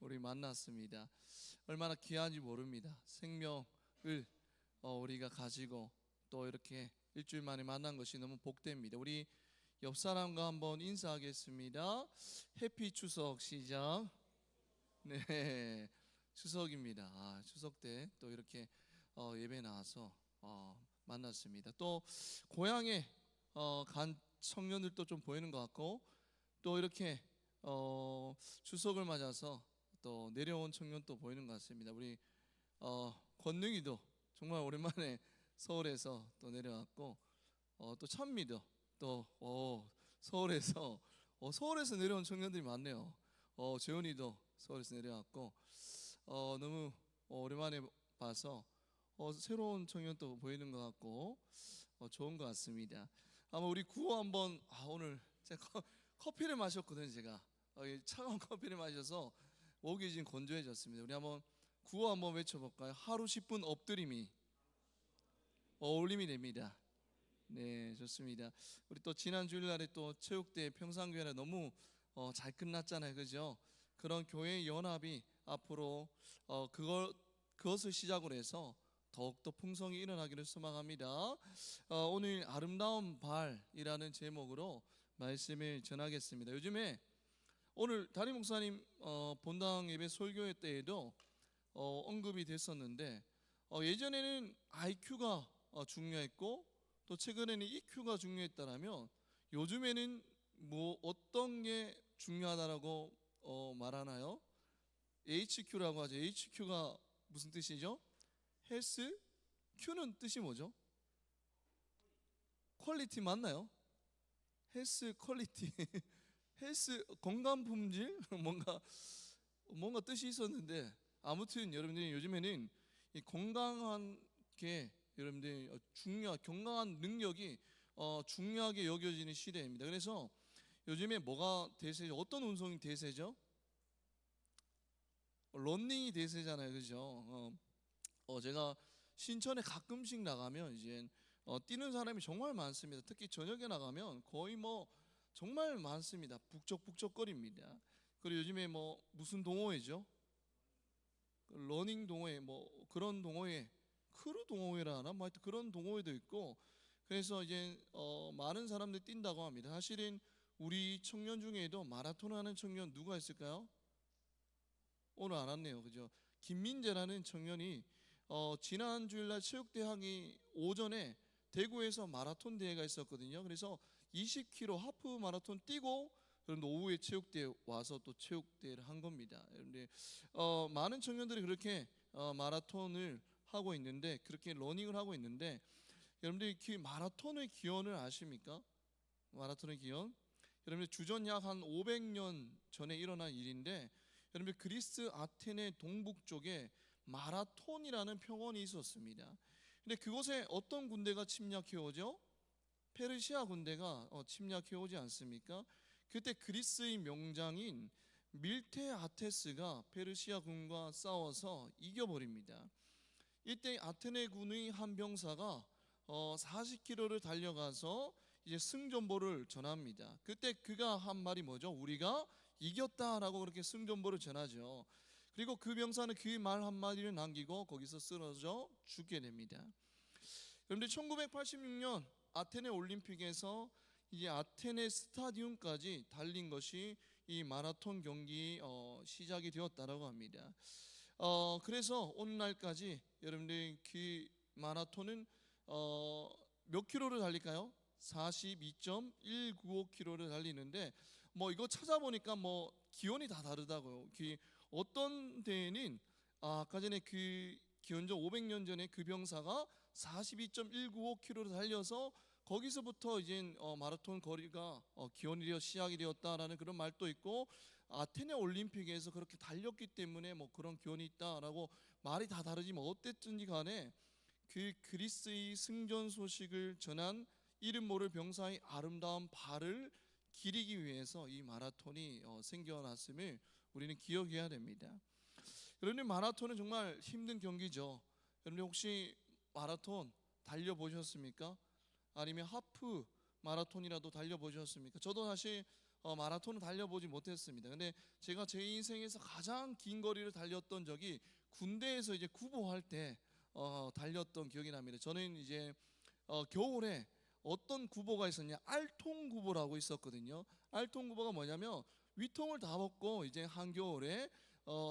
우리 만났습니다. 얼마나 귀한지 모릅니다. 생명을 우리가 가지고 또 이렇게 일주일 만에 만난 것이 너무 복됩니다. 우리 옆 사람과 한번 인사하겠습니다. 해피 추석 시작. 네, 추석입니다. 추석 때 또 이렇게 예배 나와서 만났습니다. 또 고향에 간 청년들도 좀 보이는 것 같고, 또 이렇게 추석을 맞아서 또 내려온 청년도 보이는 것 같습니다. 우리 권능이도 정말 오랜만에 서울에서 또 내려왔고, 또 찬미도 또 서울에서 내려온 청년들이 많네요. 재훈이도 서울에서 내려왔고, 너무 오랜만에 봐서 새로운 청년도 보이는 것 같고 좋은 것 같습니다. 아마 우리 구호 한번 오늘 제가 커피를 마셨거든요. 제가 차가운 커피를 마셔서 목이 지금 건조해졌습니다. 우리 한번 구호 한번 외쳐볼까요? 하루 10분 엎드림이 어울림이 됩니다. 네, 좋습니다. 우리 또 지난 주일날에 또 체육대 평상교회가 너무 잘 끝났잖아요, 그죠? 그런 교회 연합이 앞으로 그것을 시작으로 해서 더욱더 풍성히 일어나기를 소망합니다. 오늘 아름다운 발이라는 제목으로 말씀을 전하겠습니다. 요즘에 오늘 담임 목사님 본당 예배 설교회 때에도 언급이 됐었는데, 예전에는 IQ가 중요했고 또 최근에는 EQ가 중요했다라면, 요즘에는 뭐 어떤 게 중요하다라고 말하나요? HQ라고 하죠. HQ가 무슨 뜻이죠? 헬스? Q는 뜻이 뭐죠? 퀄리티 맞나요? 헬스 퀄리티 헬스 건강 품질 뭔가 뜻이 있었는데, 아무튼 여러분들이 요즘에는 이 건강한 게 여러분들 건강한 능력이 중요하게 여겨지는 시대입니다. 그래서 요즘에 뭐가 대세죠? 어떤 운동이 대세죠? 러닝이 대세잖아요, 그죠? 제가 신천에 가끔씩 나가면 이제 뛰는 사람이 정말 많습니다. 특히 저녁에 나가면 거의 뭐 정말 많습니다. 북적북적거립니다. 그리고 요즘에 뭐 무슨 동호회죠? 러닝 동호회, 뭐 그런 동호회, 크루 동호회라 하나? 뭐 하여튼 그런 동호회도 있고, 그래서 이제 많은 사람들이 뛴다고 합니다. 사실은 우리 청년 중에도 마라톤 하는 청년 누가 있을까요? 오늘 안 왔네요, 그죠? 김민재라는 청년이 지난 주일날 체육대학이 오전에 대구에서 마라톤 대회가 있었거든요. 그래서 20km 하프 마라톤 뛰고, 그런데 오후에 체육대회 와서 또 체육대회를 한 겁니다. 그런데 많은 청년들이 그렇게 마라톤을 하고 있는데, 그렇게 러닝을 하고 있는데, 여러분들이 마라톤의 기원을 아십니까? 마라톤의 기원? 여러분들 주전 약 한 500년 전에 일어난 일인데, 여러분들 그리스 아테네 동북쪽에 마라톤이라는 평원이 있었습니다. 근데 그곳에 어떤 군대가 침략해 오죠? 페르시아 군대가 침략해 오지 않습니까? 그때 그리스의 명장인 밀테아테스가 페르시아 군과 싸워서 이겨버립니다. 이때 아테네 군의 한 병사가 40km를 달려가서 이제 승전보를 전합니다. 그때 그가 한 말이 뭐죠? 우리가 이겼다라고 그렇게 승전보를 전하죠. 그리고 그 병사는 그 말 한마디를 남기고 거기서 쓰러져 죽게 됩니다. 그런데 1986년 아테네 올림픽에서 이제 아테네 스타디움까지 달린 것이 이 마라톤 경기 시작이 되었다라고 합니다. 그래서 오늘날까지 여러분들 그 마라톤은 몇 킬로를 달릴까요? 42.195km를 달리는데, 뭐 이거 찾아보니까 뭐 기온이 다 다르다고요. 어떤 데에는 아까 전에 그 기원전 500년 전에 그 병사가 42.195km를 달려서 거기서부터 이제 마라톤 거리가 기원이 시작이 되었다라는 그런 말도 있고, 아테네 올림픽에서 그렇게 달렸기 때문에 뭐 그런 기원이 있다라고 말이 다 다르지만, 어땠든지 간에 그 그리스의 승전 소식을 전한 이름 모를 병사의 아름다운 발을 기리기 위해서 이 마라톤이 생겨났음을 우리는 기억해야 됩니다. 여러분, 마라톤은 정말 힘든 경기죠. 여러분 혹시 마라톤 달려보셨습니까? 아니면 하프 마라톤이라도 달려보셨습니까? 저도 사실 마라톤을 달려보지 못했습니다. 근데 제가 제 인생에서 가장 긴 거리를 달렸던 적이 군대에서 이제 구보할 때 달렸던 기억이 납니다. 저는 이제 겨울에 어떤 구보가 있었냐, 알통 구보라고 있었거든요. 알통 구보가 뭐냐면 위통을 다 벗고 이제 한겨울에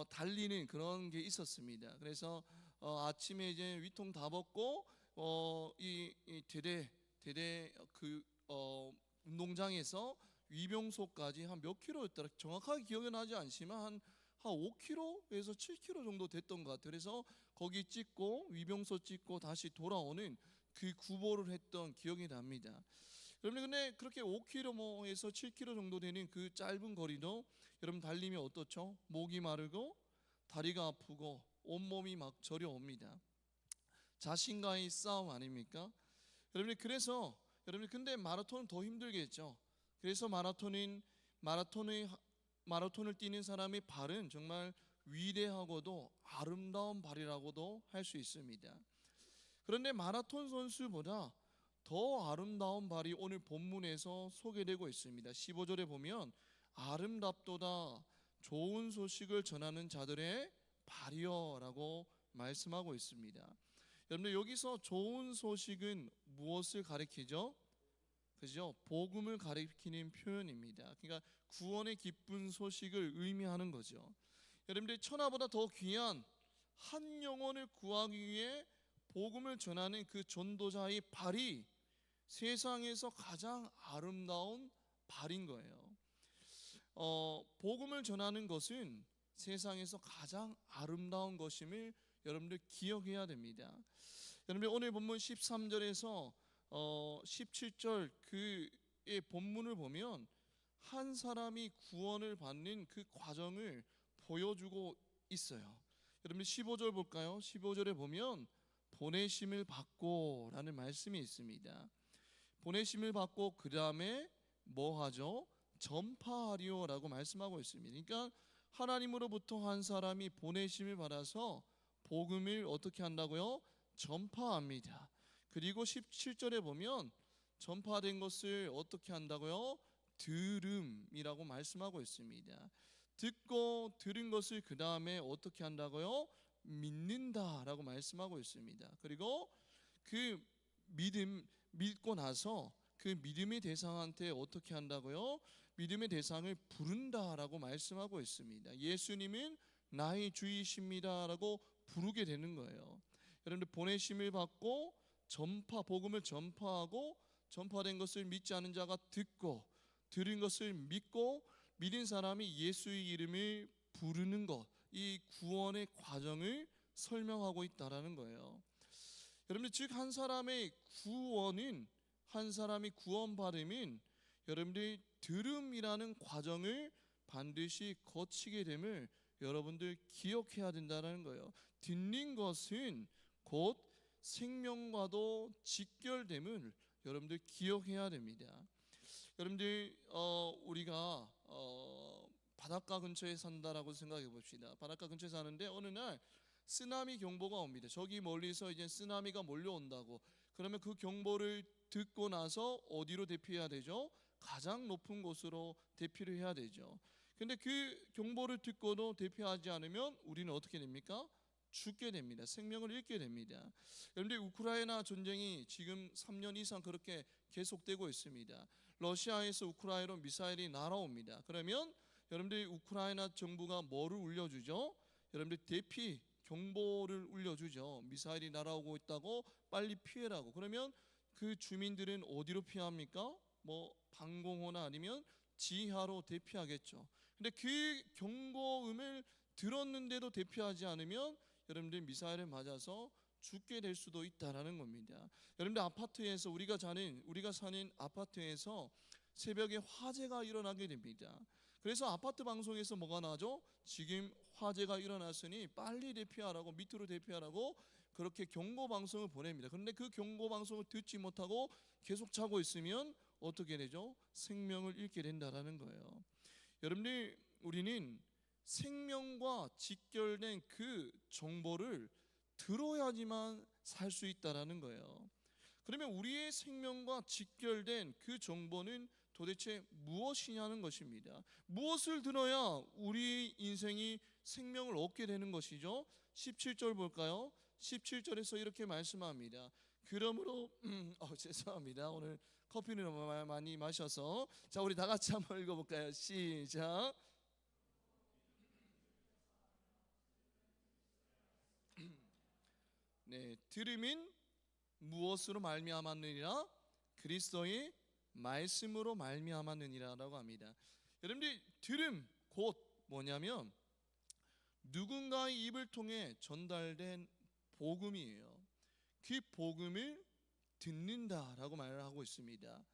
달리는 그런 게 있었습니다. 그래서 아침에 이제 위통 다 벗고 이 대대 그 운동장에서 위병소까지 한 몇 킬로였더라 정확하게 기억이 나지 않지만 한 5km에서 7km 정도 됐던 것 같아요. 그래서 거기 찍고 위병소 찍고 다시 돌아오는 그 구보를 했던 기억이 납니다. 여러분, 근데 그렇게 5km에서 7km 정도 되는 그 짧은 거리도 여러분 달리면 어떻죠? 목이 마르고 다리가 아프고 온몸이 막 저려옵니다. 자신과의 싸움 아닙니까? 여러분, 그래서 여러분, 근데 마라톤은 더 힘들겠죠. 그래서 마라톤을 뛰는 사람의 발은 정말 위대하고도 아름다운 발이라고도 할 수 있습니다. 그런데 마라톤 선수보다 더 아름다운 발이 오늘 본문에서 소개되고 있습니다. 15절에 보면 아름답도다 좋은 소식을 전하는 자들의 발이여라고 말씀하고 있습니다. 여러분들, 여기서 좋은 소식은 무엇을 가리키죠? 그죠? 복음을 가리키는 표현입니다. 그러니까 구원의 기쁜 소식을 의미하는 거죠. 여러분들, 천하보다 더 귀한 한 영혼을 구하기 위해 복음을 전하는 그 전도자의 발이 세상에서 가장 아름다운 발인 거예요. 복음을 전하는 것은 세상에서 가장 아름다운 것임을 여러분들 기억해야 됩니다. 여러분들, 오늘 본문 13절에서 17절 그의 본문을 보면 한 사람이 구원을 받는 그 과정을 보여주고 있어요. 여러분들 15절 볼까요? 15절에 보면 보내심을 받고 라는 말씀이 있습니다. 보내심을 받고 그 다음에 뭐 하죠? 전파하리오 라고 말씀하고 있습니다. 그러니까 하나님으로부터 한 사람이 보내심을 받아서 복음을 어떻게 한다고요? 전파합니다. 그리고 17절에 보면 전파된 것을 어떻게 한다고요? 들음이라고 말씀하고 있습니다. 듣고 들은 것을 그 다음에 어떻게 한다고요? 믿는다라고 말씀하고 있습니다. 그리고 그 믿고 나서 그 믿음의 대상한테 어떻게 한다고요? 믿음의 대상을 부른다라고 말씀하고 있습니다. 예수님은 나의 주이십니다라고 부르게 되는 거예요. 여러분들, 보내심을 받고 복음을 전파하고 전파된 것을 믿지 않은 자가 듣고 들은 것을 믿고 믿은 사람이 예수의 이름을 부르는 것, 이 구원의 과정을 설명하고 있다라는 거예요. 여러분들, 즉 한 사람의 구원받음은 여러분들이 들음이라는 과정을 반드시 거치게 됨을 여러분들 기억해야 된다는 거예요. 듣는 것은 곧 생명과도 직결됨을 여러분들 기억해야 됩니다. 여러분들, 우리가 바닷가 근처에 산다라고 생각해 봅시다. 바닷가 근처에 사는데 어느 날 쓰나미 경보가 옵니다. 저기 멀리서 이제 쓰나미가 몰려온다고. 그러면 그 경보를 듣고 나서 어디로 대피해야 되죠? 가장 높은 곳으로 대피를 해야 되죠. 근데 그 경보를 듣고도 대피하지 않으면 우리는 어떻게 됩니까? 죽게 됩니다. 생명을 잃게 됩니다. 그런데 우크라이나 전쟁이 지금 3년 이상 그렇게 계속되고 있습니다. 러시아에서 우크라이나로 미사일이 날아옵니다. 그러면 여러분들이 우크라이나 정부가 뭐를 울려주죠? 여러분들, 대피 경보를 울려주죠. 미사일이 날아오고 있다고 빨리 피해라고. 그러면 그 주민들은 어디로 피합니까? 뭐 방공호나 아니면 지하로 대피하겠죠. 근데 그 경고음을 들었는데도 대피하지 않으면 여러분들 미사일을 맞아서 죽게 될 수도 있다라는 겁니다. 여러분들, 아파트에서 우리가 사는 아파트에서 새벽에 화재가 일어나게 됩니다. 그래서 아파트 방송에서 뭐가 나죠? 지금 화재가 일어났으니 빨리 대피하라고, 밑으로 대피하라고 그렇게 경고 방송을 보냅니다. 그런데 그 경고 방송을 듣지 못하고 계속 자고 있으면 어떻게 되죠? 생명을 잃게 된다라는 거예요. 여러분들, 우리는 생명과 직결된 그 정보를 들어야지만 살 수 있다라는 거예요. 그러면 우리의 생명과 직결된 그 정보는 도대체 무엇이냐는 것입니다. 무엇을 들어야 우리 인생이 생명을 얻게 되는 것이죠? 17절 볼까요? 17절에서 이렇게 말씀합니다. 그러므로 죄송합니다. 오늘 커피를 너무 많이 마셔서. 자, 우리 다 같이 한번 읽어볼까요? 시작. 네, 들음인 무엇으로 말미암았느니라? 그리스도의 말씀으로 말미암았느니라라고 합니다. 여러분들, 들음 곧 뭐냐면 누군가의 입을 통해 전달된 복음이에요. 그 복음을 듣는다라고 말을 하고 있습니다.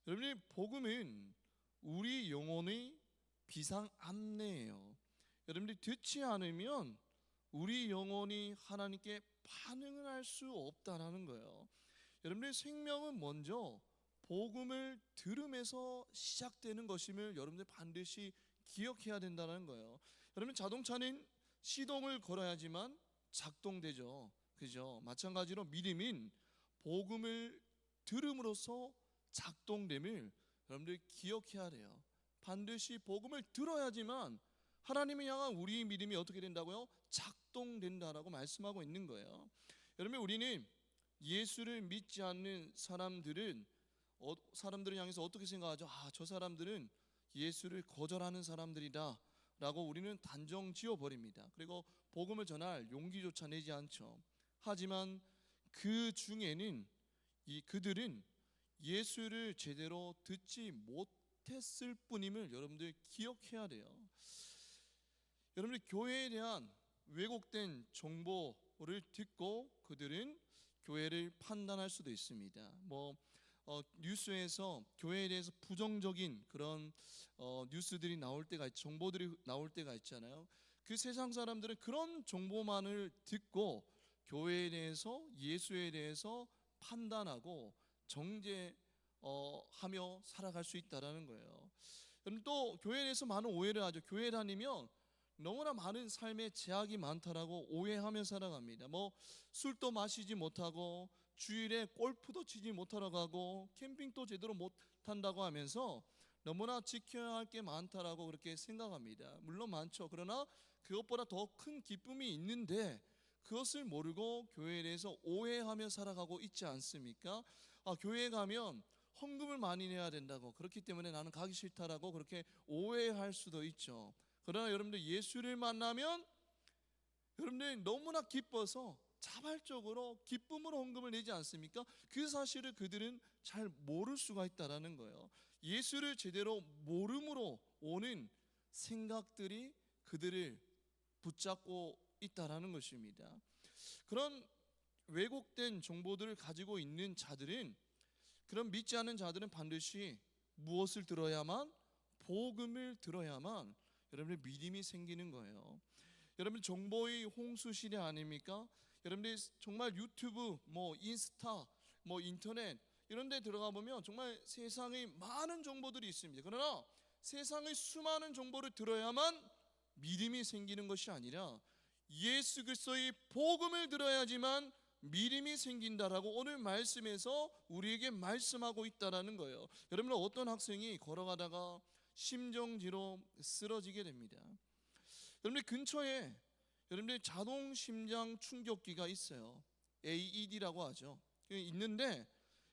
여러분들, 복음은 우리 영혼의 비상 안내예요. 여러분들, 듣지 않으면 우리 영혼이 하나님께 반응을 할 수 없다라는 거예요. 여러분들, 생명은 먼저 복음을 들음에서 시작되는 것임을 여러분들 반드시 기억해야 된다는 거예요. 여러분, 자동차는 시동을 걸어야지만 작동되죠. 그죠? 마찬가지로 믿음인 복음을 들음으로써 작동됨을 여러분들 기억해야 돼요. 반드시 복음을 들어야지만 하나님을 향한 우리의 믿음이 어떻게 된다고요? 작동된다라고 말씀하고 있는 거예요. 여러분, 우리는 예수를 믿지 않는 사람들을 향해서 어떻게 생각하죠? 저 사람들은 예수를 거절하는 사람들이다 라고 우리는 단정 지어버립니다. 그리고 복음을 전할 용기조차 내지 않죠. 하지만 그 중에는 그들은 예수를 제대로 듣지 못했을 뿐임을 여러분들 기억해야 돼요. 여러분들, 교회에 대한 왜곡된 정보를 듣고 그들은 교회를 판단할 수도 있습니다. 뉴스에서 교회에 대해서 부정적인 그런 뉴스들이 나올 때가 정보들이 나올 때가 있잖아요. 그 세상 사람들은 그런 정보만을 듣고 교회에 대해서, 예수에 대해서 판단하고 정죄하며 살아갈 수 있다라는 거예요. 또 교회에 대해서 많은 오해를 하죠. 교회 다니면 너무나 많은 삶의 제약이 많다라고 오해하며 살아갑니다. 술도 마시지 못하고 주일에 골프도 치지 못하러 가고 캠핑도 제대로 못한다고 하면서 너무나 지켜야 할 게 많다라고 그렇게 생각합니다. 물론 많죠. 그러나 그것보다 더 큰 기쁨이 있는데 그것을 모르고 교회에 대해서 오해하며 살아가고 있지 않습니까? 교회에 가면 헌금을 많이 내야 된다고, 그렇기 때문에 나는 가기 싫다라고 그렇게 오해할 수도 있죠. 그러나 여러분들, 예수를 만나면 여러분들 너무나 기뻐서 자발적으로 기쁨으로 헌금을 내지 않습니까? 그 사실을 그들은 잘 모를 수가 있다라는 거예요. 예수를 제대로 모름으로 오는 생각들이 그들을 붙잡고 있다라는 것입니다. 그런 왜곡된 정보들을 가지고 있는 자들은, 그런 믿지 않는 자들은 반드시 무엇을 들어야만? 복음을 들어야만 여러분의 믿음이 생기는 거예요. 여러분, 정보의 홍수 시대 아닙니까? 여러분들 정말 유튜브, 인스타, 인터넷 이런 데 들어가 보면 정말 세상에 많은 정보들이 있습니다. 그러나 세상의 수많은 정보를 들어야만 믿음이 생기는 것이 아니라 예수 그리스도의 복음을 들어야지만 믿음이 생긴다라고 오늘 말씀에서 우리에게 말씀하고 있다라는 거예요. 여러분, 어떤 학생이 걸어가다가 심정지로 쓰러지게 됩니다. 여러분들 근처에 여러분들 자동 심장 충격기가 있어요. AED라고 하죠. 있는데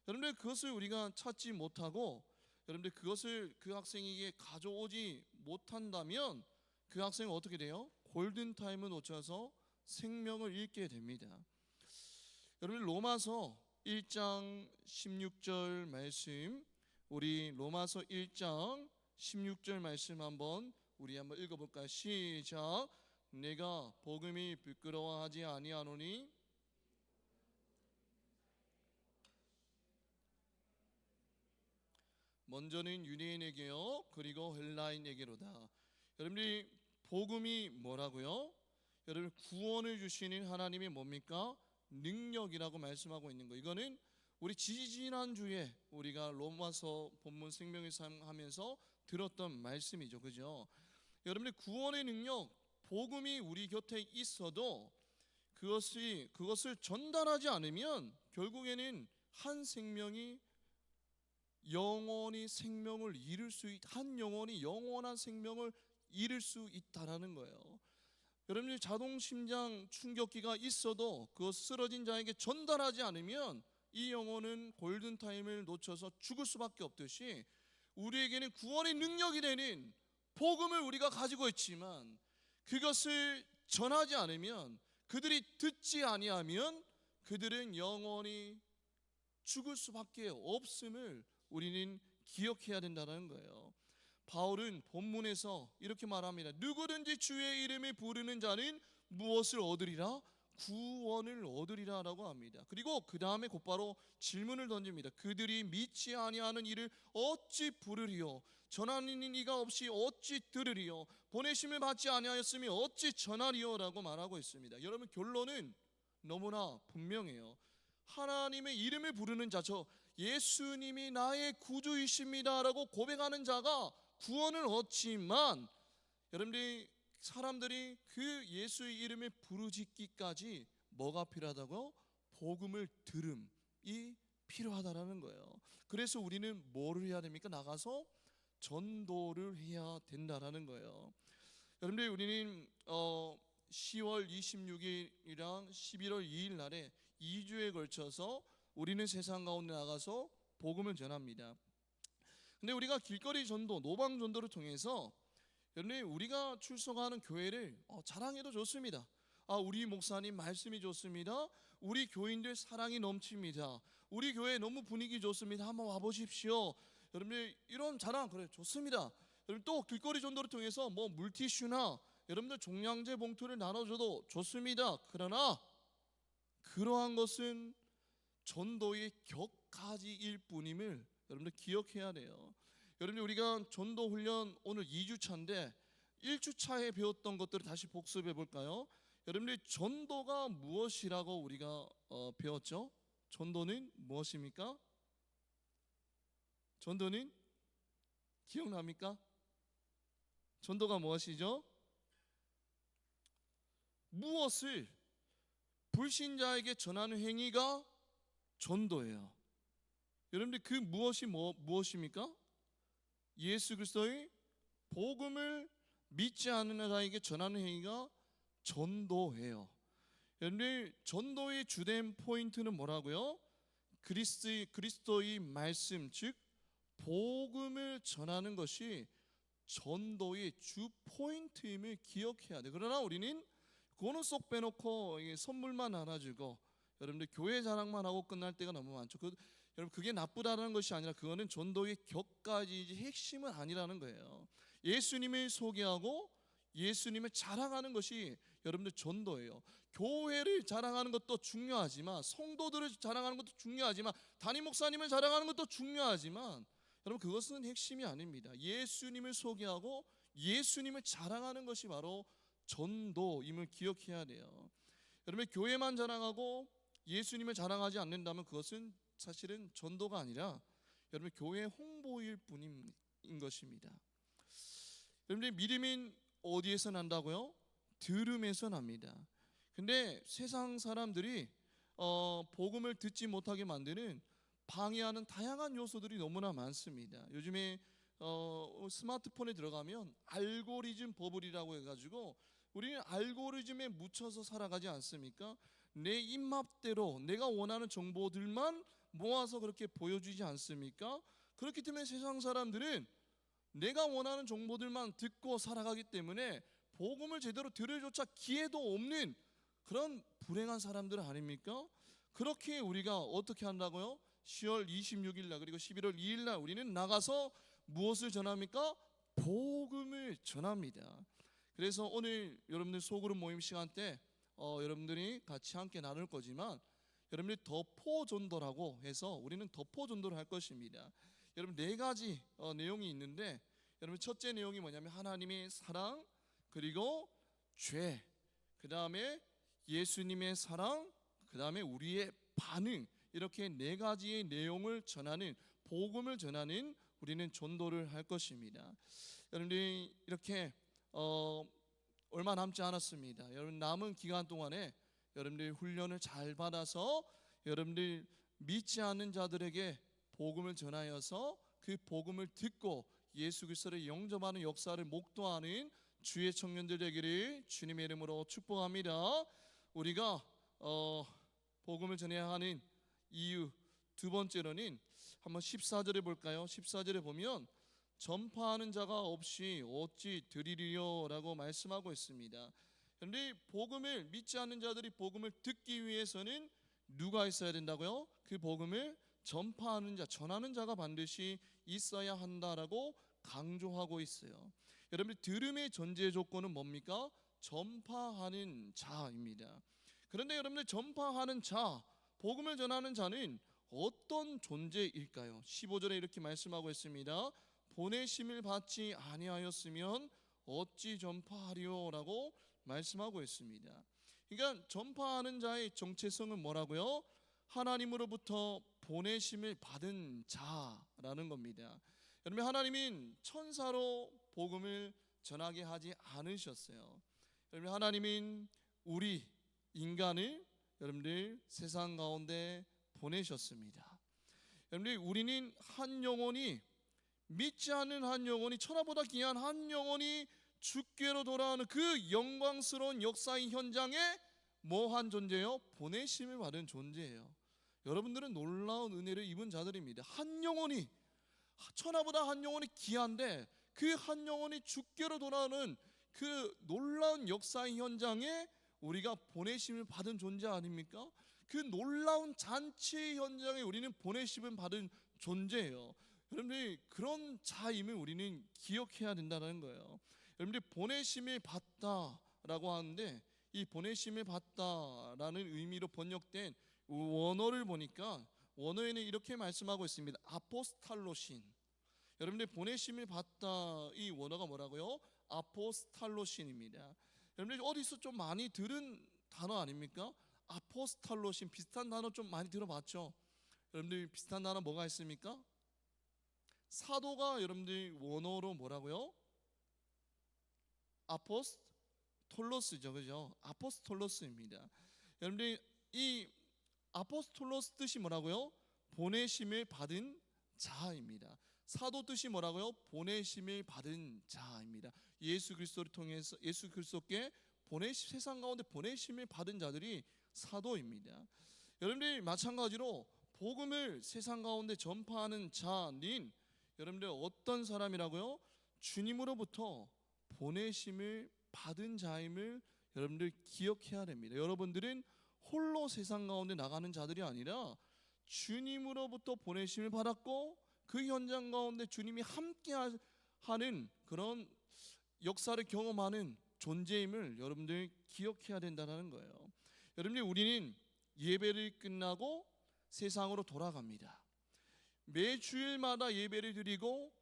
여러분들 그것을 우리가 찾지 못하고 여러분들 그것을 그 학생에게 가져오지 못한다면 그 학생은 어떻게 돼요? 골든타임을 놓쳐서 생명을 잃게 됩니다. 여러분, 로마서 1장 16절 말씀, 우리 로마서 1장 16절 말씀 한번 읽어볼까요? 시작. 내가 복음이 부끄러워하지 아니하노니 먼저는 유대인에게요 그리고 헬라인에게로다. 여러분들이 복음이 뭐라고요? 여러분, 구원을 주시는 하나님이 뭡니까? 능력이라고 말씀하고 있는 거. 이거는 우리 지지난주에 우리가 로마서 본문 생명의 삶 하면서 들었던 말씀이죠. 그죠? 여러분들, 구원의 능력, 복음이 우리 곁에 있어도 그것을 전달하지 않으면 결국에는 한 생명이 영원히 생명을 잃을 한 영혼이 영원한 생명을 잃을 수 있다라는 거예요. 여러분들 자동 심장 충격기가 있어도 그 쓰러진 자에게 전달하지 않으면 이 영혼은 골든 타임을 놓쳐서 죽을 수밖에 없듯이 우리에게는 구원의 능력이 되는 복음을 우리가 가지고 있지만 그것을 전하지 않으면, 그들이 듣지 아니하면 그들은 영원히 죽을 수밖에 없음을 우리는 기억해야 된다는 거예요. 바울은 본문에서 이렇게 말합니다. 누구든지 주의 이름을 부르는 자는 무엇을 얻으리라? 구원을 얻으리라 라고 합니다. 그리고 그 다음에 곧바로 질문을 던집니다. 그들이 믿지 아니하는 이를 어찌 부르리요? 전하는 이가 없이 어찌 들으리요? 보내심을 받지 아니하였으면 어찌 전하리요? 라고 말하고 있습니다. 여러분, 결론은 너무나 분명해요. 하나님의 이름을 부르는 자, 저 예수님이 나의 구주이십니다 라고 고백하는 자가 구원을 얻지만, 여러분들이 사람들이 그 예수의 이름을 부르짖기까지 뭐가 필요하다고? 복음을 들음이 필요하다라는 거예요. 그래서 우리는 뭐를 해야 됩니까? 나가서 전도를 해야 된다라는 거예요. 여러분들, 우리는 10월 26일이랑 11월 2일 날에 2주에 걸쳐서 우리는 세상 가운데 나가서 복음을 전합니다. 근데 우리가 길거리 전도, 노방 전도를 통해서 여러분, 우리가 출석하는 교회를 자랑해도 좋습니다. 우리 목사님 말씀이 좋습니다. 우리 교인들 사랑이 넘칩니다. 우리 교회 너무 분위기 좋습니다. 한번 와보십시오. 여러분들, 이런 자랑 그래 좋습니다. 여러분, 또 길거리 전도를 통해서 뭐 물티슈나 여러분들 종량제 봉투를 나눠줘도 좋습니다. 그러나 그러한 것은 전도의 격가지일 뿐임을 여러분들 기억해야 돼요. 여러분들, 우리가 전도 훈련 오늘 2주차인데 1주차에 배웠던 것들을 다시 복습해 볼까요? 여러분들, 전도가 무엇이라고 우리가 배웠죠? 전도는 무엇입니까? 전도는 기억납니까? 전도가 무엇이죠? 무엇을 불신자에게 전하는 행위가 전도예요. 여러분들, 그 무엇이 무엇입니까? 예수 그리스도의 복음을 믿지 않는 자에게 전하는 행위가 전도예요. 여러분들, 전도의 주된 포인트는 뭐라고요? 그리스도의 말씀, 즉 복음을 전하는 것이 전도의 주 포인트임을 기억해야 돼. 그러나 우리는 그거는 쏙 빼놓고 선물만 하나 주고 여러분들 교회 자랑만 하고 끝날 때가 너무 많죠. 여러분, 그게 나쁘다는 것이 아니라 그거는 전도의 격가지이지 핵심은 아니라는 거예요. 예수님을 소개하고 예수님을 자랑하는 것이 여러분들 전도예요. 교회를 자랑하는 것도 중요하지만, 성도들을 자랑하는 것도 중요하지만, 담임 목사님을 자랑하는 것도 중요하지만, 여러분, 그것은 핵심이 아닙니다. 예수님을 소개하고 예수님을 자랑하는 것이 바로 전도임을 기억해야 돼요. 여러분, 교회만 자랑하고 예수님을 자랑하지 않는다면 그것은 사실은 전도가 아니라 여러분 교회 홍보일 뿐인 것입니다. 여러분들, 믿음은 어디에서 난다고요? 들음에서 납니다. 근데 세상 사람들이 복음을 듣지 못하게 만드는 방해하는 다양한 요소들이 너무나 많습니다. 요즘에 스마트폰에 들어가면 알고리즘 버블이라고 해가지고 우리는 알고리즘에 묻혀서 살아가지 않습니까? 내 입맛대로 내가 원하는 정보들만 모아서 그렇게 보여주지 않습니까? 그렇기 때문에 세상 사람들은 내가 원하는 정보들만 듣고 살아가기 때문에 복음을 제대로 들을 조차 기회도 없는 그런 불행한 사람들 아닙니까? 그렇게 우리가 어떻게 한다고요? 10월 26일 날 그리고 11월 2일 날 우리는 나가서 무엇을 전합니까? 복음을 전합니다. 그래서 오늘 여러분들 소그룹 모임 시간 때 여러분들이 같이 함께 나눌 거지만, 여러분들이 덕포전도라고 해서 우리는 덕포전도를 할 것입니다. 여러분, 4가지 내용이 있는데, 여러분 첫째 내용이 뭐냐면 하나님의 사랑, 그리고 죄, 그 다음에 예수님의 사랑, 그 다음에 우리의 반응, 이렇게 4가지의 내용을 전하는, 복음을 전하는 우리는 전도를 할 것입니다. 여러분들이 이렇게 얼마 남지 않았습니다. 여러분, 남은 기간 동안에 여러분들 훈련을 잘 받아서 여러분들 믿지 않는 자들에게 복음을 전하여서 그 복음을 듣고 예수 그리스도를 영접하는 역사를 목도하는 주의 청년들 되기를 주님의 이름으로 축복합니다. 우리가 복음을 전해야 하는 이유 두 번째로는 한번 14절에 볼까요? 14절에 보면 전파하는 자가 없이 어찌 드리리요 라고 말씀하고 있습니다. 그런데 복음을 믿지 않는 자들이 복음을 듣기 위해서는 누가 있어야 된다고요? 그 복음을 전파하는 자, 전하는 자가 반드시 있어야 한다라고 강조하고 있어요. 여러분, 들음의 전제 조건은 뭡니까? 전파하는 자입니다. 그런데 여러분들, 전파하는 자, 복음을 전하는 자는 어떤 존재일까요? 15절에 이렇게 말씀하고 있습니다. 보내심을 받지 아니하였으면 어찌 전파하리요라고 말씀하고 있습니다. 그러니까 전파하는 자의 정체성은 뭐라고요? 하나님으로부터 보내심을 받은 자라는 겁니다. 여러분, 하나님은 천사로 복음을 전하게 하지 않으셨어요. 여러분, 하나님은 우리 인간을 여러분들 세상 가운데 보내셨습니다. 여러분들, 우리는 한 영혼이, 믿지 않는 한 영혼이, 천하보다 귀한 한 영혼이 주께로 돌아오는 그 영광스러운 역사의 현장에 뭐한 존재요? 보내심을 받은 존재예요. 여러분들은 놀라운 은혜를 입은 자들입니다. 한 영혼이, 천하보다 한 영혼이 귀한데 그 한 영혼이 주께로 돌아오는 그 놀라운 역사의 현장에 우리가 보내심을 받은 존재 아닙니까? 그 놀라운 잔치 현장에 우리는 보내심을 받은 존재예요. 여러분들이 그런 자임을 우리는 기억해야 된다는 거예요. 여러분들이 보내심을 받다라고 하는데, 이 보내심을 받다라는 의미로 번역된 원어를 보니까 원어에는 이렇게 말씀하고 있습니다. 아포스탈로신. 여러분들, 보내심을 받다, 이 원어가 뭐라고요? 아포스탈로신입니다. 여러분들, 어디서 좀 많이 들은 단어 아닙니까? 아포스탈로신, 비슷한 단어 좀 많이 들어봤죠? 여러분들, 비슷한 단어 뭐가 있습니까? 사도가 여러분들 원어로 뭐라고요? 아포스톨로스죠, 그죠? 아포스톨로스입니다. 여러분들, 이 아포스톨로스 뜻이 뭐라고요? 보내심을 받은 자입니다. 사도 뜻이 뭐라고요? 보내심을 받은 자입니다. 예수 그리스도를 통해서, 예수 그리스도께 세상 가운데 보내심을 받은 자들이 사도입니다. 여러분들, 마찬가지로 복음을 세상 가운데 전파하는 자는 여러분들 어떤 사람이라고요? 주님으로부터 보내심을 받은 자임을 여러분들 기억해야 됩니다. 여러분들은 홀로 세상 가운데 나가는 자들이 아니라 주님으로부터 보내심을 받았고 그 현장 가운데 주님이 함께 하는 그런 역사를 경험하는 존재임을 여러분들 기억해야 된다는 거예요. 여러분들, 우리는 예배를 끝나고 세상으로 돌아갑니다. 매 주일마다 예배를 드리고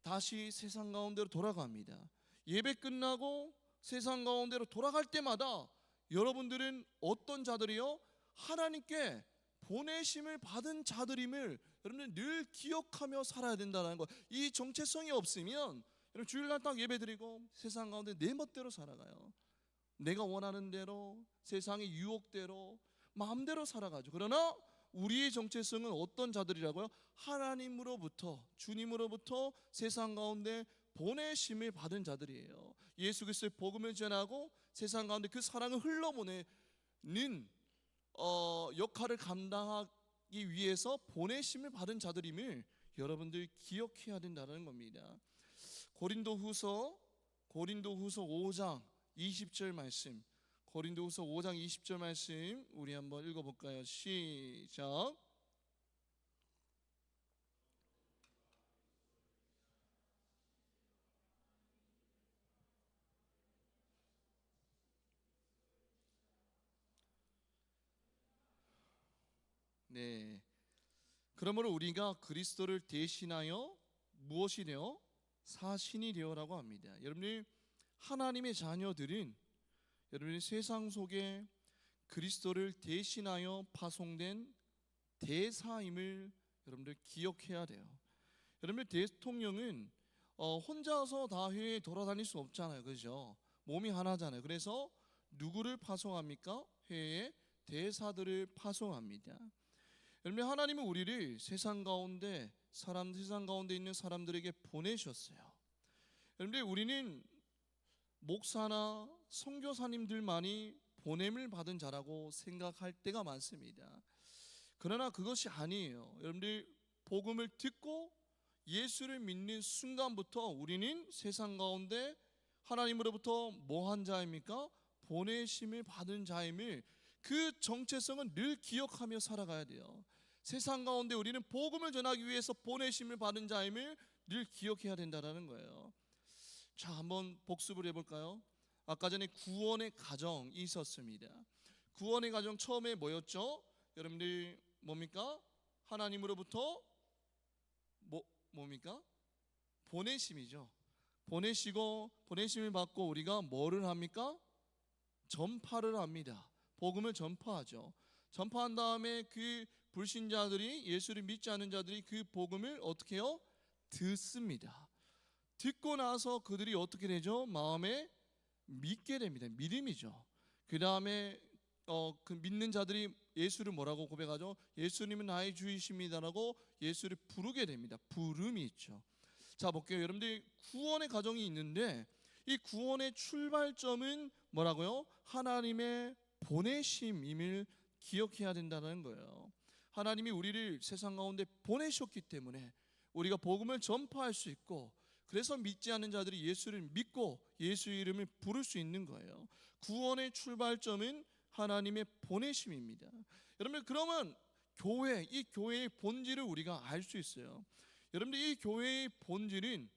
다시 세상 가운데로 돌아갑니다. 예배 끝나고 세상 가운데로 돌아갈 때마다 여러분들은 어떤 자들이요? 하나님께 보내심을 받은 자들임을 여러분들 늘 기억하며 살아야 된다는 것. 이 정체성이 없으면 여러분, 주일날 딱 예배드리고 세상 가운데 내 멋대로 살아가요. 내가 원하는 대로, 세상의 유혹대로 마음대로 살아가죠. 그러나 우리의 정체성은 어떤 자들이라고요? 하나님으로부터, 주님으로부터 세상 가운데 보내심을 받은 자들이에요. 예수 그리스도의 복음을 전하고 세상 가운데 그 사랑을 흘러보내는 역할을 감당하기 위해서 보내심을 받은 자들임을 여러분들 기억해야 된다는 겁니다. 고린도후서 5장 20절 말씀, 고린도후서 5장 20절 말씀 우리 한번 읽어볼까요? 시작. 네. 그러므로 우리가 그리스도를 대신하여 무엇이 되어? 사신이 되어라고 합니다. 여러분들, 하나님의 자녀들은 여러분이 세상 속에 그리스도를 대신하여 파송된 대사임을 여러분들 기억해야 돼요. 여러분들, 대통령은 혼자서 다 해외에 돌아다닐 수 없잖아요, 그렇죠? 몸이 하나잖아요. 그래서 누구를 파송합니까? 해외에 대사들을 파송합니다. 여러분, 하나님은 우리를 세상 가운데 있는 사람들에게 보내셨어요. 여러분들, 우리는 목사나 선교사님들만이 보냄을 받은 자라고 생각할 때가 많습니다. 그러나 그것이 아니에요. 여러분들, 복음을 듣고 예수를 믿는 순간부터 우리는 세상 가운데 하나님으로부터 뭐한 자입니까? 보내심을 받은 자임을, 그 정체성은 늘 기억하며 살아가야 돼요. 세상 가운데 우리는 복음을 전하기 위해서 보내심을 받은 자임을 늘 기억해야 된다는 거예요. 자, 한번 복습을 해볼까요? 아까 전에 구원의 가정이 있었습니다. 구원의 가정 처음에 뭐였죠? 여러분들 뭡니까? 하나님으로부터 뭡니까? 보내심이죠. 보내시고 보내심을 받고 우리가 뭐를 합니까? 전파를 합니다. 복음을 전파하죠. 전파한 다음에 그 불신자들이, 예수를 믿지 않은 자들이 그 복음을 어떻게 해요? 듣습니다. 듣고 나서 그들이 어떻게 되죠? 마음에 믿게 됩니다. 믿음이죠. 그 다음에 그 믿는 자들이 예수를 뭐라고 고백하죠? 예수님은 나의 주이십니다라고 예수를 부르게 됩니다. 부름이 있죠. 자, 볼게요. 여러분들, 구원의 가정이 있는데 이 구원의 출발점은 뭐라고요? 하나님의 보내심임을 기억해야 된다는 거예요. 하나님이 우리를 세상 가운데 보내셨기 때문에 우리가 복음을 전파할 수 있고, 그래서 믿지 않는 자들이 예수를 믿고 예수의 이름을 부를 수 있는 거예요. 구원의 출발점은 하나님의 보내심입니다. 여러분, 그러면 이 교회의 본질을 우리가 알 수 있어요. 여러분들, 이 교회의 본질은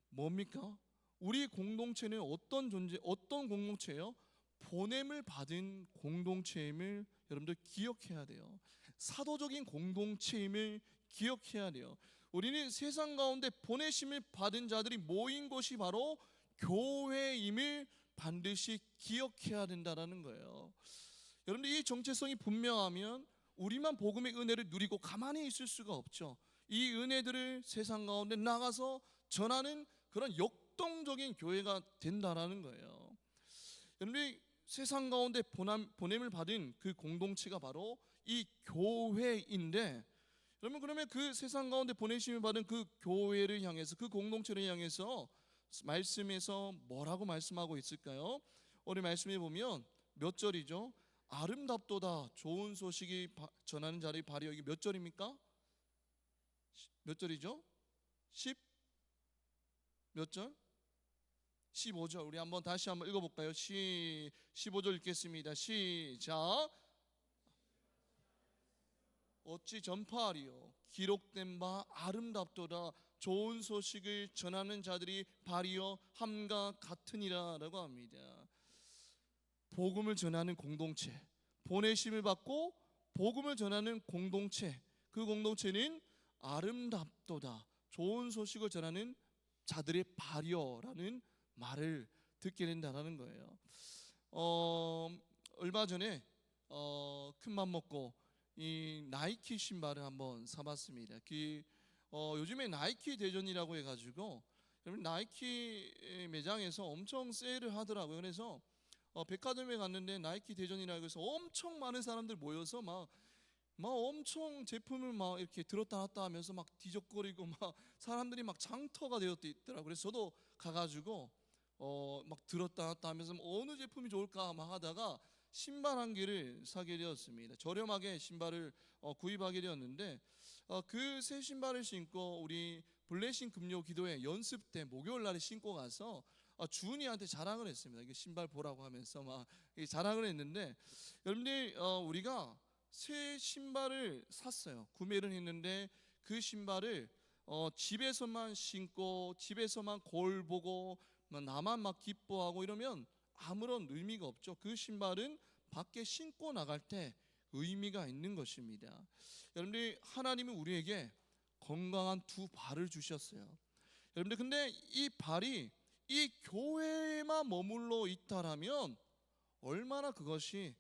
뭡니까? 우리 공동체는 어떤 공동체예요? 보냄을 받은 공동체임을 여러분들 기억해야 돼요. 사도적인 공동체임을 기억해야 돼요. 우리는 세상 가운데 보내심을 받은 자들이 모인 곳이 바로 교회임을 반드시 기억해야 된다는 거예요. 여러분들, 이 정체성이 분명하면 우리만 복음의 은혜를 누리고 가만히 있을 수가 없죠. 이 은혜들을 세상 가운데 나가서 전하는 그런 역동적인 교회가 된다는 거예요. 여러분들, 세상 가운데 보냄을 받은 그 공동체가 바로 이 교회인데, 여러분, 그러면 그 세상 가운데 보내심을 받은 그 교회를 향해서, 그 공동체를 향해서 말씀에서 뭐라고 말씀하고 있을까요? 오늘 말씀해 보면 몇 절이죠? 아름답도다 좋은 소식이 전하는 자리 발이, 여기 몇 절입니까? 몇 절이죠? 10 몇 절? 15절. 우리 다시 한번 읽어볼까요? 15절 읽겠습니다. 시작. 어찌 전파하리요? 기록된 바 아름답도다 좋은 소식을 전하는 자들이 발이요 함과 같으니라 라고 합니다. 복음을 전하는 공동체, 보내심을 받고 복음을 전하는 공동체, 그 공동체는 아름답도다 좋은 소식을 전하는 자들의 발이요라는 말을 듣게 된다는 거예요. 얼마 전에 큰맘 먹고 이 나이키 신발을 한번 사봤습니다. 요즘에 나이키 대전이라고 해가지고 여러분, 나이키 매장에서 엄청 세일을 하더라고요. 그래서 백화점에 갔는데 나이키 대전이라고 해서 엄청 많은 사람들 모여서 막 엄청 제품을 막 이렇게 들었다 놨다 하면서 막 뒤적거리고 막 사람들이 막 장터가 되어 있더라고요. 그래서 저도 가가지고 막 들었다 놨다 하면서 어느 제품이 좋을까 막 하다가 신발 한 개를 사게 되었습니다. 저렴하게 신발을 구입하게 되었는데 그 새 신발을 신고 우리 블레싱 금요 기도회 연습 때 목요일 날에 신고 가서 주은이한테 자랑을 했습니다. 이게 신발 보라고 하면서 막 자랑을 했는데, 여러분들, 우리가 새 신발을 샀어요. 구매를 했는데 그 신발을 집에서만 신고 집에서만 거울 보고 나만 막 기뻐하고 이러면 아무런 의미가 없죠. 그 신발은 밖에 신고 나갈 때 의미가 있는 것입니다. 여러분들, 하나님은 우리에게 건강한 두 발을 주셨어요. 여러분들, 근데 이 발이 이 교회에만 머물러 있다라면 얼마나 그것이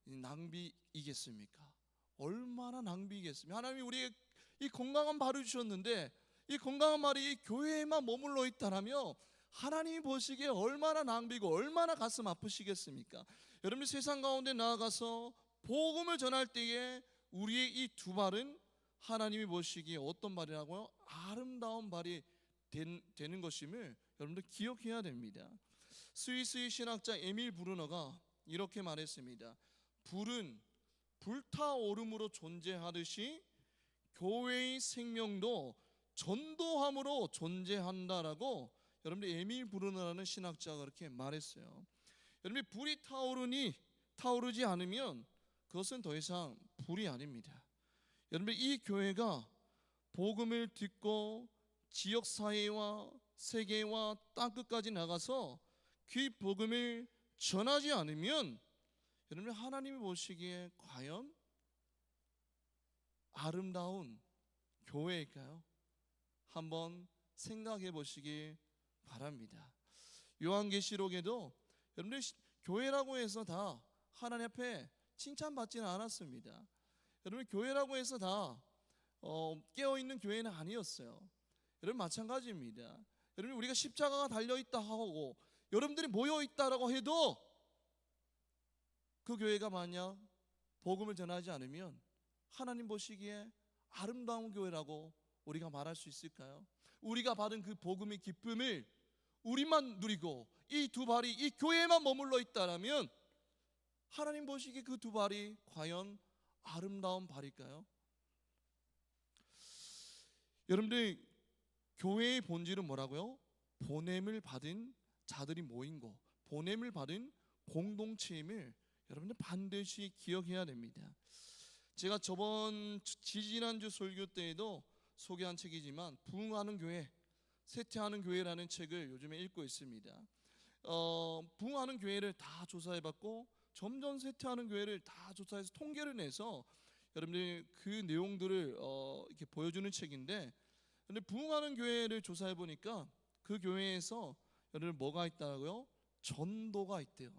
낭비이겠습니까? 얼마나 낭비이겠습니까? 하나님이 우리에게 이 건강한 발을 주셨는데 이 건강한 발이 이 교회에만 머물러 있다라면 하나님이 보시기에 얼마나 낭비고 얼마나 가슴 아프시겠습니까? 여러분, 세상 가운데 나아가서 복음을 전할 때에 우리의 이 두 발은 하나님이 보시기에 어떤 발이라고요? 아름다운 발이 되는 것임을 여러분들 기억해야 됩니다. 스위스의 신학자 에밀 브루너가 이렇게 말했습니다. 불은 불타오름으로 존재하듯이 교회의 생명도 전도함으로 존재한다라고 여러분들 에밀 브루너라는 신학자가 그렇게 말했어요. 여러분이 불이 타오르지 않으면 그것은 더 이상 불이 아닙니다. 여러분 이 교회가 복음을 듣고 지역 사회와 세계와 땅 끝까지 나가서 그 복음을 전하지 않으면 여러분 하나님이 보시기에 과연 아름다운 교회일까요? 한번 생각해 보시기 바랍니다. 요한계시록에도 여러분들 교회라고 해서 다 하나님 앞에 칭찬받지는 않았습니다. 여러분 교회라고 해서 다 깨어있는 교회는 아니었어요. 여러분 마찬가지입니다. 여러분 우리가 십자가가 달려있다 하고 여러분들이 모여있다라고 해도 그 교회가 만약 복음을 전하지 않으면 하나님 보시기에 아름다운 교회라고 우리가 말할 수 있을까요? 우리가 받은 그 복음의 기쁨을 우리만 누리고 이 두 발이 이 교회에만 머물러 있다라면 하나님 보시기에 그 두 발이 과연 아름다운 발일까요? 여러분들 교회의 본질은 뭐라고요? 보냄을 받은 자들이 모인 곳, 보냄을 받은 공동체임을 여러분들 반드시 기억해야 됩니다. 제가 지지난주 설교 때에도 소개한 책이지만 부흥하는 교회, 쇠퇴하는 교회라는 책을 요즘에 읽고 있습니다. 부흥하는 교회를 다 조사해봤고 점점 쇠퇴하는 교회를 다 조사해서 통계를 내서 여러분들 그 내용들을 이렇게 보여주는 책인데, 근데 부흥하는 교회를 조사해 보니까 그 교회에서 여러분 뭐가 있다고요? 전도가 있대요.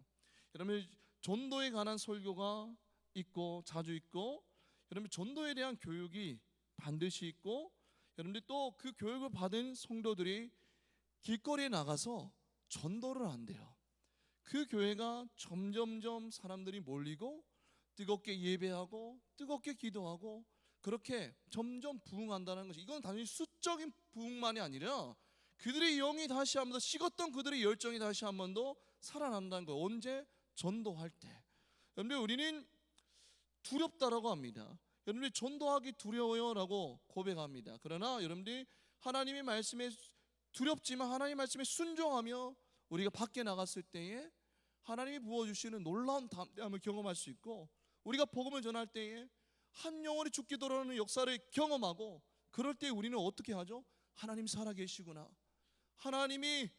여러분 전도에 관한 설교가 있고 자주 있고, 여러분 전도에 대한 교육이 반드시 있고, 여러분들 또 그 교육을 받은 성도들이 길거리에 나가서 전도를 한대요. 그 교회가 점점점 사람들이 몰리고 뜨겁게 예배하고 뜨겁게 기도하고 그렇게 점점 부흥한다는 것이, 이건 단순히 수적인 부흥만이 아니라 그들의 영이 다시 한 번 더 식었던 그들의 열정이 다시 한 번 더 살아난다는 거예요. 언제? 전도할 때. 여러분들 우리는 두렵다라고 합니다. 여러분들이 전도하기 두려워요라고 고백합니다. 그러나 여러분들이 하나님의 말씀에 두렵지만 하나님의 말씀에 순종하며 우리가 밖에 나갔을 때에 하나님이 부어주시는 놀라운 담대함을 경험할 수 있고, 우리가 복음을 전할 때에 한 영혼이 죽기도 하는 역사를 경험하고, 그럴 때 우리는 어떻게 하죠? 하나님 살아계시구나, 하나님이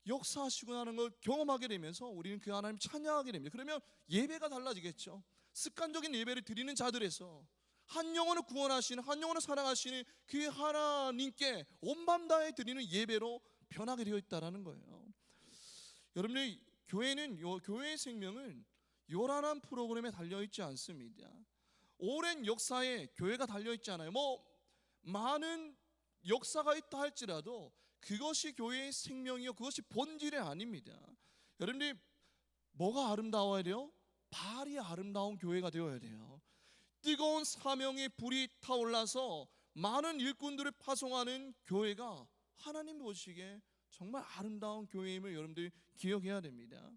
역사하시구나 하는 걸 경험하게 되면서 우리는 그 하나님 찬양하게 됩니다. 그러면 예배가 달라지겠죠. 습관적인 예배를 드리는 자들에서 한 영혼을 구원하시는, 한 영혼을 사랑하시는 그 하나님께 온맘 다해 드리는 예배로 변하게 되어 있다는 거예요. 여러분들 교회의 생명은 요란한 프로그램에 달려있지 않습니다. 오랜 역사에 교회가 달려있지 않아요. 많은 역사가 있다 할지라도 그것이 교회의 생명이요, 그것이 본질이 아닙니다. 여러분들이 뭐가 아름다워야 돼요? 발이 아름다운 교회가 되어야 돼요. 뜨거운 사명의 불이 타올라서 많은 일꾼들을 파송하는 교회가 하나님 보시기에 정말 아름다운 교회임을 여러분들이 기억해야 됩니다.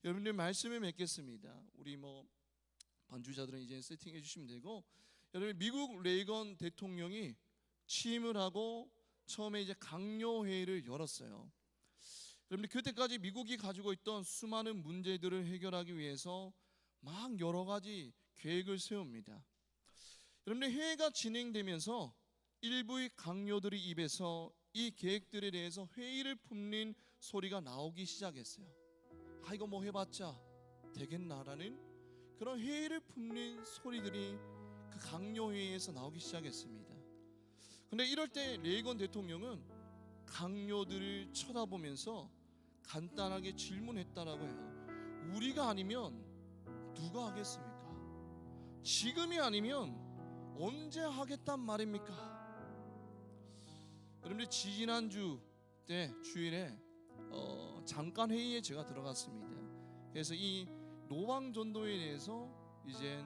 여러분들 말씀을 맺겠습니다. 우리 반주자들은 이제 세팅해 주시면 되고, 여러분 미국 레이건 대통령이 취임을 하고 처음에 이제 강요회의를 열었어요. 여러분들 그때까지 미국이 가지고 있던 수많은 문제들을 해결하기 위해서 막 여러 가지 계획을 세웁니다. 여러분들 회의가 진행되면서 일부의 강요들의 입에서 이 계획들에 대해서 회의를 품는 소리가 나오기 시작했어요. 이거 해봤자 되겠나라는 그런 회의를 품는 소리들이 그 강요회의에서 나오기 시작했습니다. 근데 이럴 때 레이건 대통령은 강요들을 쳐다보면서 간단하게 질문했다라고 해요. 우리가 아니면 누가 하겠습니까? 지금이 아니면 언제 하겠단 말입니까? 여러분들 지지난주 때 주일에 잠깐 회의에 제가 들어갔습니다. 그래서 이 노방 전도에 대해서 이제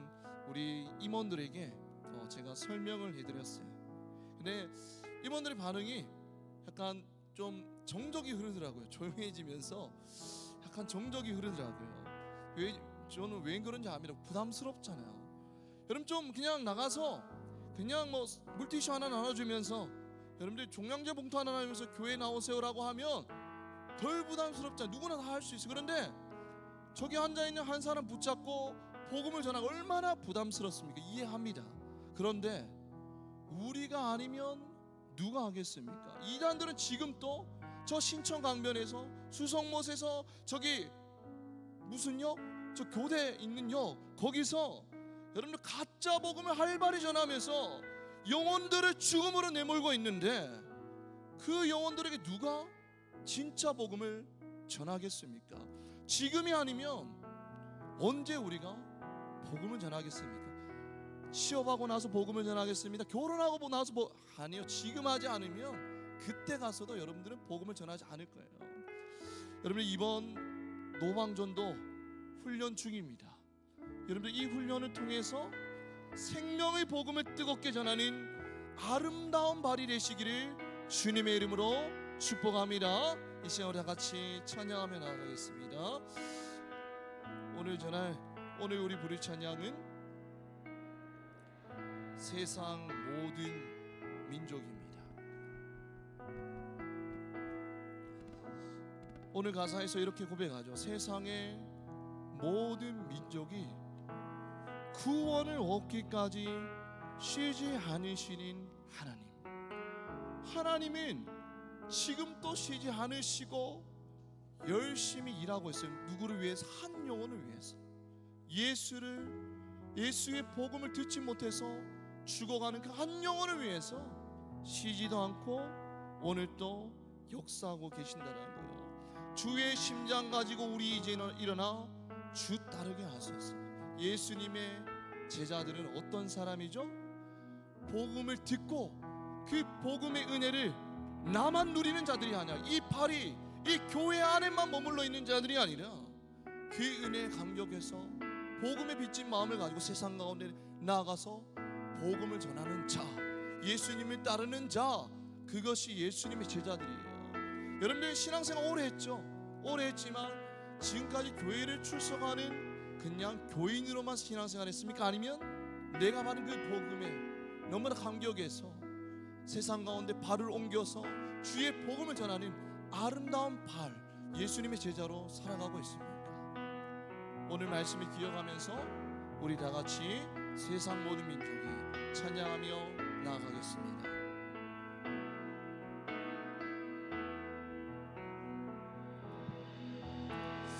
우리 임원들에게 제가 설명을 해드렸어요. 근데 임원들의 반응이 약간 좀 정적이 흐르더라고요. 조용해지면서 약간 정적이 흐르더라고요. 저는 왜 그런지 압니다. 부담스럽잖아요. 여러분 좀 그냥 나가서 그냥 뭐 물티슈 하나 나눠주면서 여러분들 종량제 봉투 하나 나누면서 교회 나오세요라고 하면 덜 부담스럽잖아요. 누구나 다 할 수 있어요. 그런데 저기 앉아있는 한 사람 붙잡고 복음을 전하고 얼마나 부담스럽습니까? 이해합니다. 그런데 우리가 아니면 누가 하겠습니까? 이단들은 지금 또 저 신천 강변에서 수성못에서 저기 무슨 역? 저 교대 있는 역 거기서 여러분들 가짜 복음을 활발히 전하면서 영혼들을 죽음으로 내몰고 있는데 그 영혼들에게 누가 진짜 복음을 전하겠습니까? 지금이 아니면 언제 우리가 복음을 전하겠습니까? 취업하고 나서 복음을 전하겠습니다. 결혼하고 나서 아니요. 지금 하지 않으면 그때 가서도 여러분들은 복음을 전하지 않을 거예요. 여러분 이번 노방전도 훈련 중입니다. 여러분들 이 훈련을 통해서 생명의 복음을 뜨겁게 전하는 아름다운 발이 되시기를 주님의 이름으로 축복합니다. 이 시간 우리 다 같이 찬양하며 나아가겠습니다. 오늘 우리 부를 찬양은 세상 모든 민족입니다. 오늘 가사에서 이렇게 고백하죠. 세상의 모든 민족이 구원을 얻기까지 쉬지 않으시는 하나님. 하나님은 지금 또 쉬지 않으시고 열심히 일하고 있어요. 누구를 위해서? 한 영혼을 위해서. 예수의 복음을 듣지 못해서 죽어가는 그 한 영혼을 위해서 쉬지도 않고 오늘 또 역사하고 계신다는 거예요. 주의 심장 가지고 우리 이제 일어나 주 따르게 하소서. 예수님의 제자들은 어떤 사람이죠? 복음을 듣고 그 복음의 은혜를 나만 누리는 자들이 아니라 이 발이 이 교회 안에만 머물러 있는 자들이 아니라 그 은혜에 감격해서 복음에 빚진 마음을 가지고 세상 가운데 나아가서 복음을 전하는 자, 예수님을 따르는 자, 그것이 예수님의 제자들이에요. 여러분들 신앙생활 오래 했죠. 오래 했지만 지금까지 교회를 출석하는 그냥 교인으로만 신앙생활 했습니까? 아니면 내가 받은 그 복음에 너무나 감격해서 세상 가운데 발을 옮겨서 주의 복음을 전하는 아름다운 발, 예수님의 제자로 살아가고 있습니까? 오늘 말씀을 기억하면서 우리 다 같이 세상 모든 민족이 찬양하며 나아가겠습니다.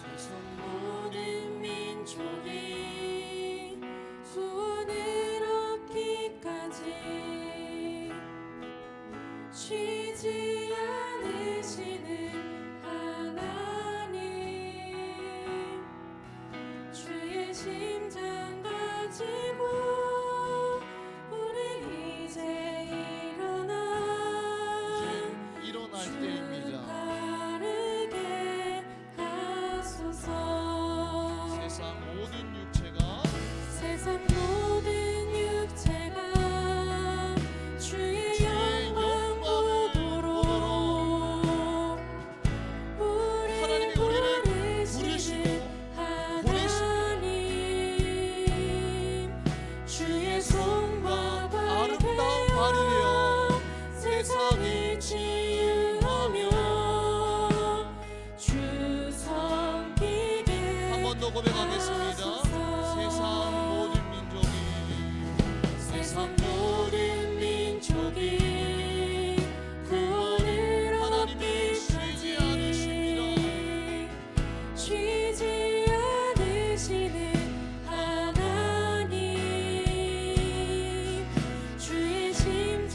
세상 모든 민족이 구원을 얻기까지 쉬지 않으시는 하나님, 주의 심장 가지고 우리 이제 일어날 때입니다. 다르게 하소서. 세상 모든 육체가 세상 모든 육체가 주의 영광 보도록 하나님이 우리를 부르시고 하나님, 주의 손과 아름다운 발이 되어 세상을 치유하며 주 섬기게 한 번 더 고백하겠습니다. 세상 모든 민족이 세상 모든 민족이 구원을 하나님이 쉬지 않으십니다. 쉬지 않으시는 하나님, 주의 심장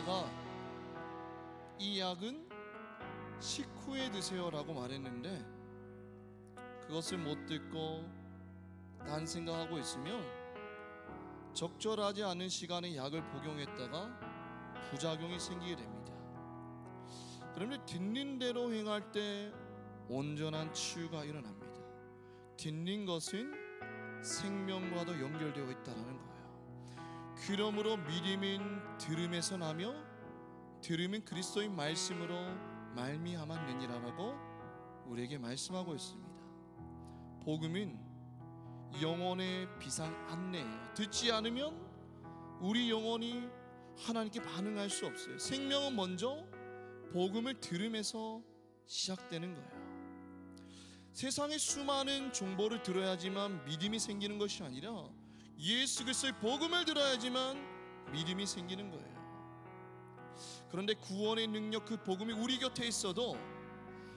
의사가 이 약은 식후에 드세요라고 말했는데 그것을 못 듣고 딴 생각하고 있으면 적절하지 않은 시간에 약을 복용했다가 부작용이 생기게 됩니다. 그런데 듣는 대로 행할 때 온전한 치유가 일어납니다. 듣는 것은 생명과도 연결되어 있다는 거예요. 그러므로 믿음은 들음에서 나며 들음은 그리스도의 말씀으로 말미암았느니라라고 우리에게 말씀하고 있습니다. 복음은 영혼의 비상 안내예요. 듣지 않으면 우리 영혼이 하나님께 반응할 수 없어요. 생명은 먼저 복음을 들음에서 시작되는 거예요. 세상의 수많은 정보를 들어야지만 믿음이 생기는 것이 아니라 예수 그리스도의 복음을 들어야지만 믿음이 생기는 거예요. 그런데 구원의 능력, 그 복음이 우리 곁에 있어도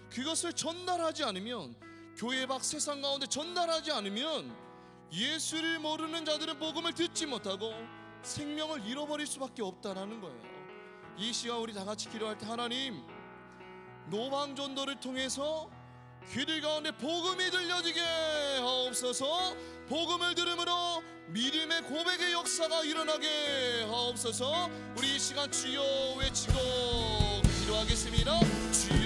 그것을 전달하지 않으면, 교회 밖 세상 가운데 전달하지 않으면 예수를 모르는 자들은 복음을 듣지 못하고 생명을 잃어버릴 수밖에 없다라는 거예요. 이 시간 우리 다 같이 기도할 때, 하나님, 노방전도를 통해서 귀들 가운데 복음이 들려지게 하옵소서. 복음을 들음으로 믿음의 고백의 역사가 일어나게 하옵소서. 우리 이 시간 주여 외치고 기도하겠습니다. 주여